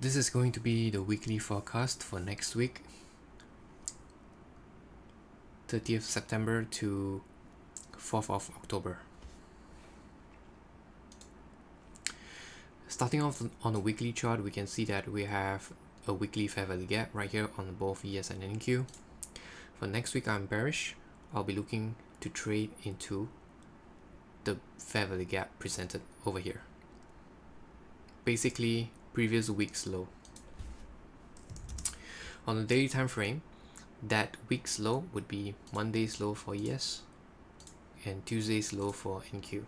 this is going to be the weekly forecast for next week, 30th September to 4th of October. Starting off on the weekly chart, we can see that we have a weekly fair value gap right here on both ES and NQ. For next week, I'm bearish. I'll be looking to trade into the fair value gap presented over here. Basically, previous week's low. On the daily time frame, that week's low would be Monday's low for ES and Tuesday's low for NQ.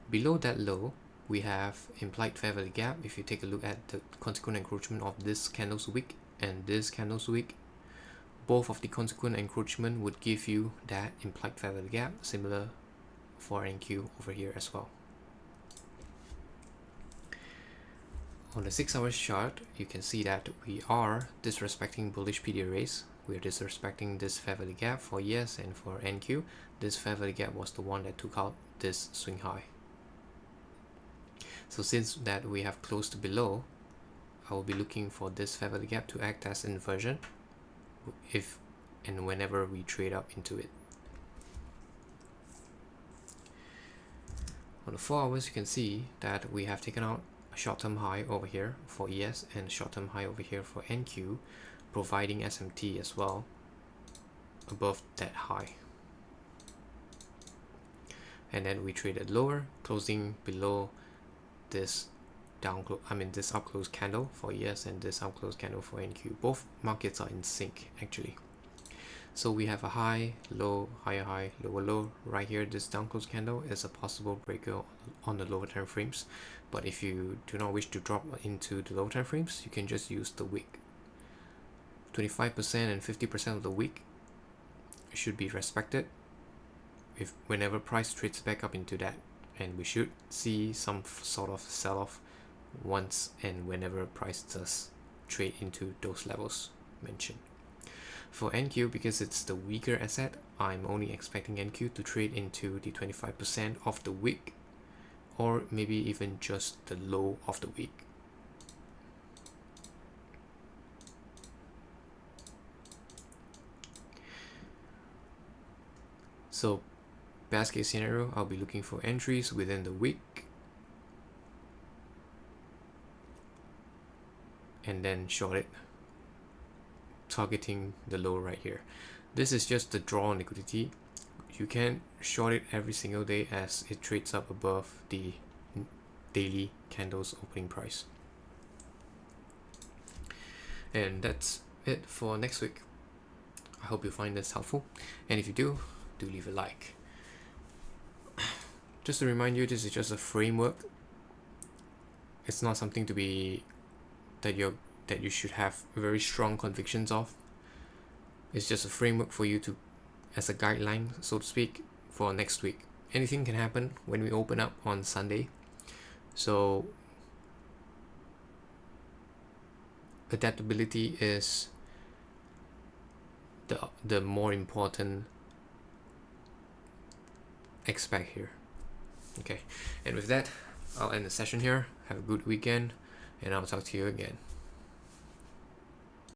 Below that low, we have implied fair value gap. If you take a look at the consequent encroachment of this candle's wick and this candle's wick, both of the consequent encroachment would give you that implied fair value gap, similar for NQ over here as well. On the 6 hours chart, you can see that we are disrespecting bullish PD arrays. We are disrespecting this fair value gap for ES and for NQ. This fair value gap was the one that took out this swing high. So since that we have closed below, I will be looking for this fair value gap to act as inversion if and whenever we trade up into it. On the 4 hours, you can see that we have taken out a short-term high over here for ES and a short-term high over here for NQ, providing SMT as well above that high. And then we traded lower, closing below this this up close candle for ES and this up close candle for NQ. Both markets are in sync actually. So we have a high, low, higher high, lower low. Right here, this down close candle is a possible breaker on the lower time frames. But if you do not wish to drop into the lower time frames, you can just use the wick. 25% and 50% of the wick should be respected whenever price trades back up into that. And we should see some sort of sell-off once and whenever price does trade into those levels mentioned. For NQ, because it's the weaker asset, I'm only expecting NQ to trade into the 25% of the wick, or maybe even just the low of the wick. So best case scenario, I'll be looking for entries within the wick and then short it, targeting the low right here. This is just the draw on liquidity. You can short it every single day as it trades up above the daily candles opening price. And that's it for next week. I hope you find this helpful, and if you do leave a like. Just to remind you, this is just a framework. It's not something to be that you should have very strong convictions of. It's just a framework for you to, as a guideline, so to speak, for next week. Anything can happen when we open up on Sunday. So adaptability is the more important aspect here. Okay, and with that, I'll end the session here. Have a good weekend, and I'll talk to you again.